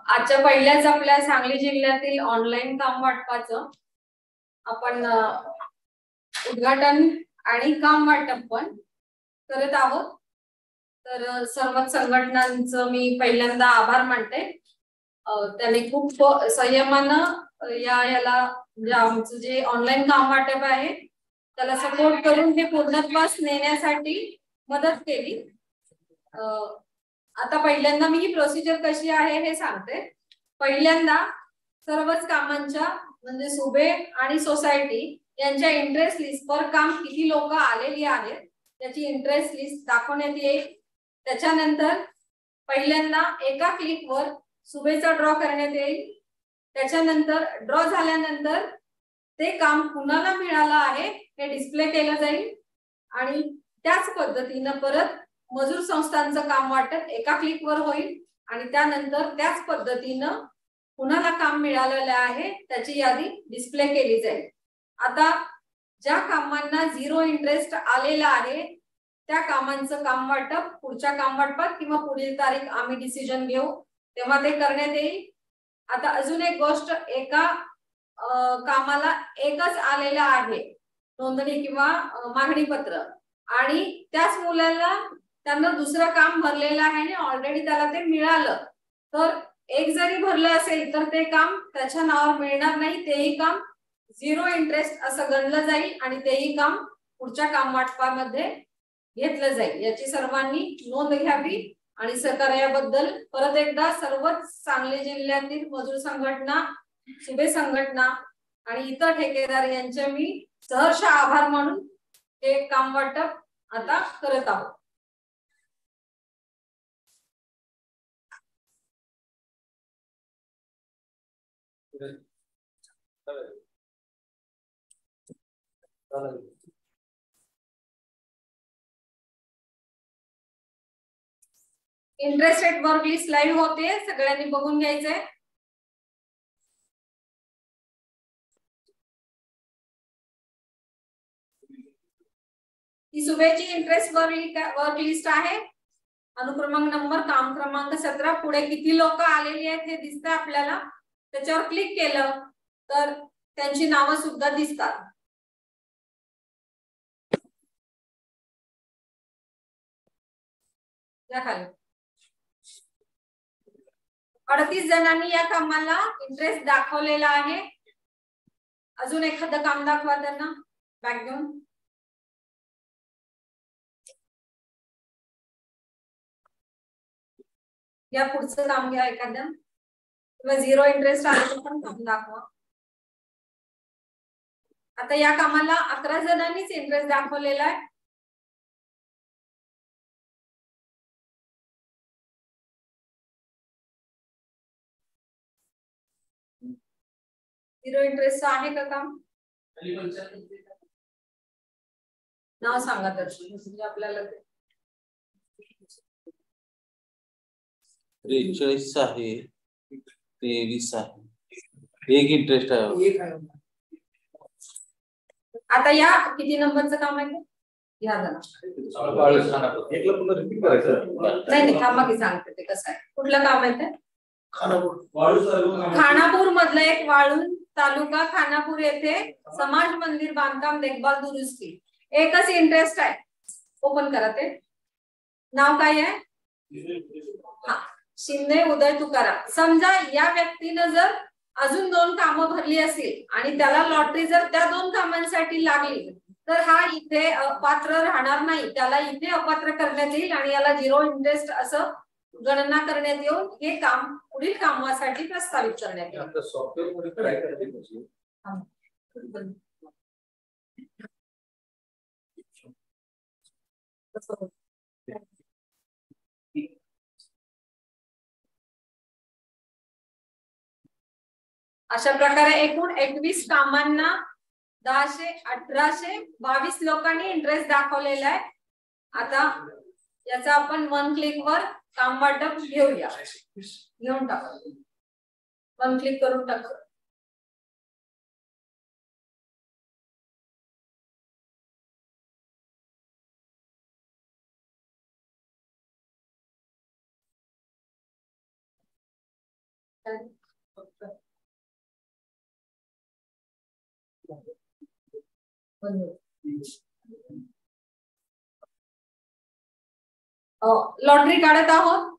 आजच्या पहिल्याच आपल्या सांगली जिल्ह्यातील ऑनलाईन काम वाटपाचं आपण उद्घाटन आणि काम वाटप पण करत आहोत। तर सर्व संघटनांचं मी पहिल्यांदा आभार मानते। त्यांनी खूप संयमानं याला म्हणजे आमचं जे ऑनलाईन काम वाटप आहे त्याला सपोर्ट करून हे पूर्णत्वास नेण्यासाठी मदत केली। आता पहिल्यांदा मी ही प्रोसिजर कशी आहे हे सांगते। पहिल्यांदा सर्वच कामांच्या म्हणजे सुबे आणि सोसायटी यांच्या इंटरेस्ट लिस्टवर काम किती लोक आलेली आहेत त्याची इंटरेस्ट लिस्ट दाखवण्यात येईल। त्याच्यानंतर पहिल्यांदा एका क्लिकवर सुबेचा ड्रॉ करण्यात येईल। त्याच्यानंतर ड्रॉ झाल्यानंतर ते काम कुणाला मिळालं आहे हे डिस्प्ले केलं जाईल आणि त्याच पद्धतीने परत मजूर संस्थांचं काम वाटप एका क्लिकवर होईल आणि त्यानंतर त्याच पद्धतीने कुणाला काम मिळालेलं आहे त्याची यादी डिस्प्ले केली जाईल। आता ज्या कामांना झिरो इंटरेस्ट आलेला आहे त्या कामांचं काम वाटप पुढच्या काम वाटपात किंवा पुढील तारीख आम्ही डिसिजन घेऊ तेव्हा ते करण्यात येईल। आता अजून एक गोष्ट, एका कामाला एकच आलेला आहे नोंदणी किंवा मागणी पत्र आणि त्याच मुलाला त्यांना दुसरं काम भरलेलं आहे आणि ऑलरेडी त्याला ते मिळालं, तर एक जरी भरलं असेल तर ते काम त्याच्या नावावर मिळणार नाही, तेही काम झिरो इंटरेस्ट असं गणलं जाईल आणि तेही काम पुढच्या काम वाटपामध्ये घेतलं जाईल। याची सर्वांनी नोंद घ्यावी आणि सहकार्याबद्दल परत एकदा सर्वच सांगली जिल्ह्यातील मजूर संघटना, सुबे संघटना आणि इतर ठेकेदार यांचे मी सहर्ष आभार मानून हे काम वाटप आता करत आहोत। Interest rate work list live होते, सगळ्यांनी बघून घ्यायचंय। ही सुबेची इंटरेस्ट वर्क लिस्ट आहे। अनुक्रमांक नंबर, काम क्रमांक 17, पुढे किती लोक आलेली आहेत हे दिसतं आपल्याला। त्याच्यावर क्लिक केलं तर त्यांची नावं सुद्धा दिसतात। या खाली 38 जणांनी या कामाला इंटरेस्ट दाखवलेला आहे। अजून एखादं काम दाखवा त्यांना बॅक घेऊन। या पुढचं काम घ्या एखादं किंवा झिरो इंटरेस्ट आलं पण काम दाखवा। आता या कामाला 11 जणांनीच इंटरेस्ट दाखवलेला आहे। झिरो इंटरेस्ट आहे का काम? नाव सांगा त्याचं म्हणजे आपल्याला 43 आहे, 23 आहे, एक इंटरेस्ट आहे। आता या किती नंबरचं काम आहे? या जरा नाही थांबा की सांगते ते कसं आहे। कुठलं काम आहे ते? खानापूर मधलं एक वाळून तालुका खानापूर येथे समाज मंदिर बांधकाम देखभाल दुरुस्ती, एकच इंटरेस्ट आहे। ओपन करा ते। नाव काय आहे? शिंदे उदय तुकाराम। समजा या व्यक्तीने जर अजून 2 कामं भरली असेल आणि त्याला लॉटरी जर त्या 2 कामांसाठी लागली तर हा इथे अपात्र राहणार नाही, त्याला इथे अपात्र करण्यात येईल आणि याला झिरो इंटरेस्ट असं गणना करण्यात येऊन हे काम पुढील कामासाठी प्रस्तावित करण्यात येईल। अशा प्रकारे एकूण 21 कामांना 1822 लोकांनी इंटरेस्ट दाखवलेला आहे। आता याचा आपण 1 क्लिक वर काम वाटप घेऊया, घेऊन टाकू। 1 क्लिक करून टाकू। लॉटरी काढत आहोत.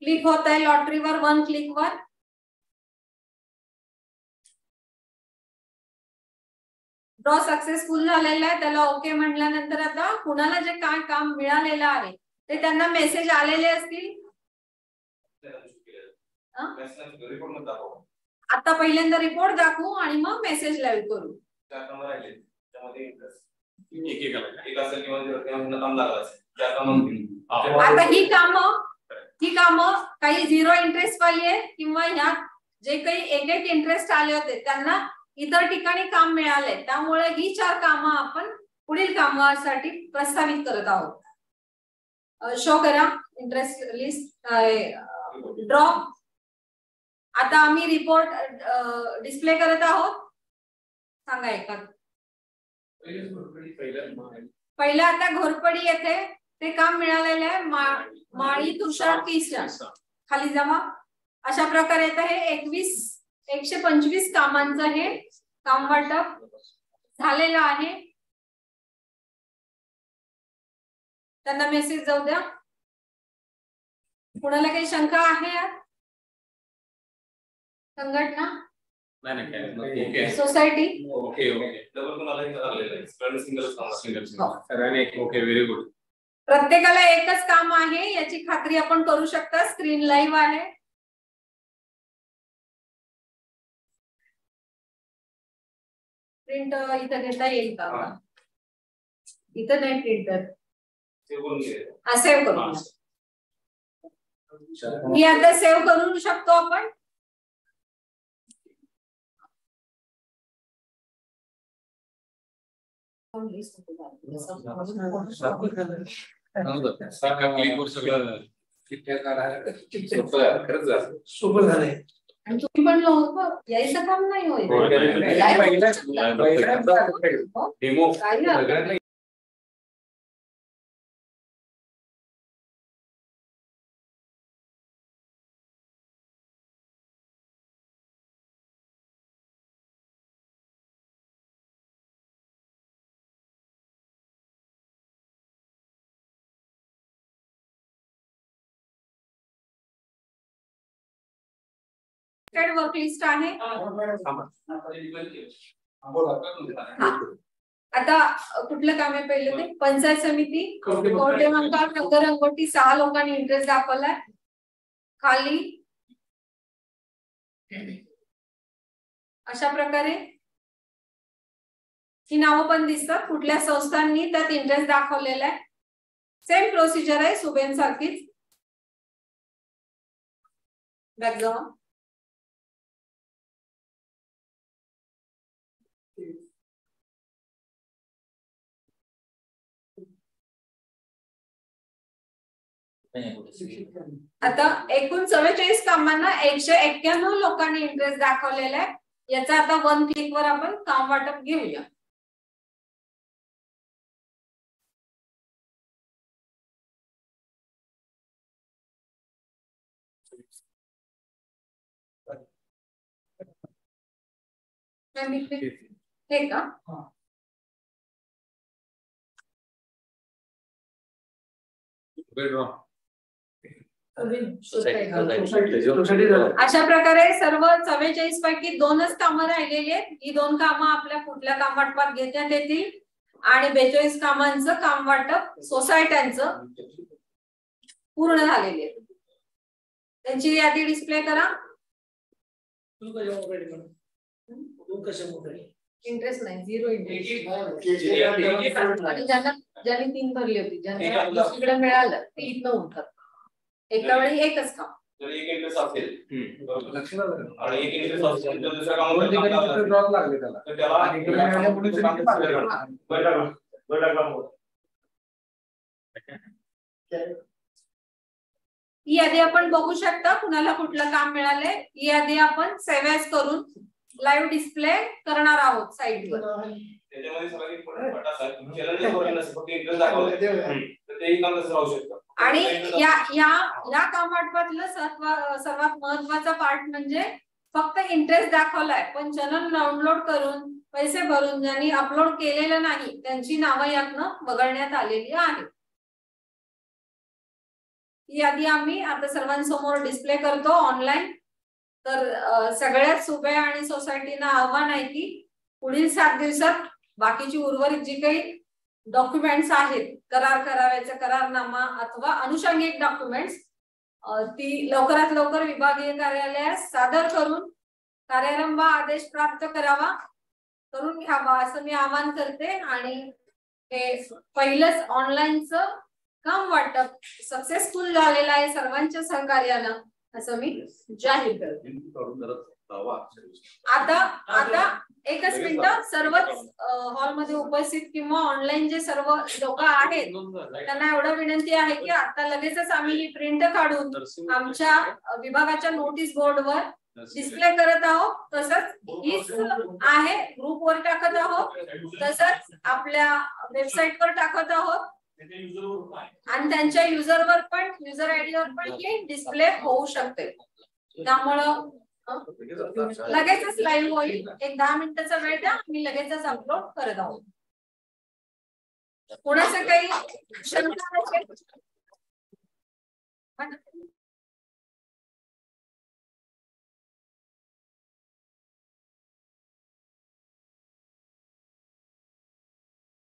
क्लिक होत आहे लॉटरीवर, 1 क्लिकवर. ड्रॉ सक्सेसफुल झालेला आहे. त्याला ओके म्हटल्यानंतर आता कुणाला जे काय काम मिळालेलं आहे ते त्यांना मेसेज आलेले असतील. आता पहिल्यांदा रिपोर्ट दाखवू आणि मग मेसेज लाईव्ह करू. आता ही कामं काही 0 इंटरेस्ट वाली आहे किंवा ह्यात जे काही एक इंटरेस्ट आले होते त्यांना इतर ठिकाणी काम मिळाले. त्यामुळे ही 4 कामं आपण पुढील कामासाठी प्रस्तावित करत आहोत. शो करा इंटरेस्ट लिस्ट ड्रॉ. आता आम्ही रिपोर्ट डिस्प्ले करत आहोत. सांगा एका. पहिलं आता घोरपडी येथे ते काम मिळालेलं आहे. माळी तुषार 30 खाली जमा. अशा प्रकारे येतं हे 125 कामांचं हे काम वाटप झालेलं आहे. त्यांना मेसेज जाऊ द्या. कुणाला काही शंका आहे यात? संघटना सोसायटी ओके व्हेरी गुड. प्रत्येकाला एकच काम आहे याची खात्री आपण करू शकता. स्क्रीन लाईव्ह आहे. प्रिंट इथं घेता येईल का? इथं नाही प्रिंटर. सेव्ह करू. मी आता सेव्ह करू शकतो आपण. सोपं झालंय. आणि तुम्ही पण यायचं काम नाही होईल. वर्क लिस्ट आहे. आता कुठलं काम आहे पहिलं ते पंचायत समिती. रंगरंगोटी 6 लोकांनी इंटरेस्ट दाखवलाय. खाली अशा प्रकारे ही नावं पण दिसतात. कुठल्या संस्थांनी त्यात इंटरेस्ट दाखवलेला आहे. सेम प्रोसिजर आहे सुबेन सारखीच. बॅकग्राऊंड आता एकूण 44 कामांना 191 लोकांनी इंटरेस्ट दाखवलेला आहे. याचा आता 1 क्लिकवर आपण काम वाटप घेऊया. हे का अशा प्रकारे सर्व 44 पैकी 2च कामं राहिलेली आहेत. ही 2 कामं आपल्या कुठल्या काम वाटपात घेण्यात येतील आणि 42 कामांचं काम वाटप सोसायट्यांचं पूर्ण झालेली आहे. त्यांची यादी डिस्प्ले करा. इंटरेस्ट नाही 0 इंटरेस्ट. ज्यांनी 3 भरली होती ज्यांना दुसरीकडे मिळालं ते इथनं उठतात. एका वेळी एकच काम. एक इंटरेस्ट असेल आणि एक इंटरेस्ट असेल तर दुसऱ्या कामामध्ये ड्रॉप लागले त्याला तर त्याला ही यादी आपण बघू शकता. कुणाला कुठलं काम मिळालंय ही यादी आपण सेव्ह ॲज करून लाईव्ह डिस्प्ले करणार आहोत साईटवर. त्याच्यामध्ये सगळ्यात इम्पॉर्टंट असा आहे की चॅनलच्या वर नसेल फक्त इंटरेस्ट दाखवलं तर तेही काम तसं राहू शकतं. आणि या कामातलं सर्वात महत्वाचा पार्ट म्हणजे फक्त इंटरेस्ट दाखवलाय पण चॅनल डाउनलोड करून पैसे भरून ज्यांनी अपलोड केलेलं नाही त्यांची नावं यातनं वगळण्यात आलेली आहेत. ही यादी आम्ही आता सर्वांसमोर डिस्प्ले करतो ऑनलाईन. तर सगळ्यात सुबे आणि सोसायटीना आव्हान आहे की पुढील 7 दिवसात बाकीची उर्वरित जी काही डॉक्युमेंट्स आहेत करार करारायचा करारनामा अथवा अनुषंगिक डॉक्युमेंट्स ती लवकरात लवकर विभागीय कार्यालयास सादर करून कार्यारंभ आदेश प्राप्त करून घ्यावा असं मी आवाहन करते. आणि हे पहिलंच ऑनलाईनचं काम वाटप सक्सेसफुल झालेलं आहे सर्वांच्या सहकार्यानं असं मी जाहीर करते. आता एकच मिनिट. सर्वच हॉलमध्ये उपस्थित किंवा ऑनलाईन जे सर्व लोक आहेत त्यांना एवढं विनंती आहे की आता लगेचच आम्ही ही प्रिंट काढून आमच्या विभागाच्या नोटीस बोर्डवर डिस्प्ले करत आहोत. तसंच हीच आहे ग्रुपवर टाकत आहोत तसंच आपल्या वेबसाईटवर टाकत आहोत आणि त्यांच्या युजरवर पण युजर आयडीवर पण ही डिस्प्ले होऊ शकते. त्यामुळं लगेचच लाईव्ह होईल. एक 10 मिनिटाचा वेळ द्या. मी लगेचच अपलोड करत आहोत. कोणाचं काही शंका असेल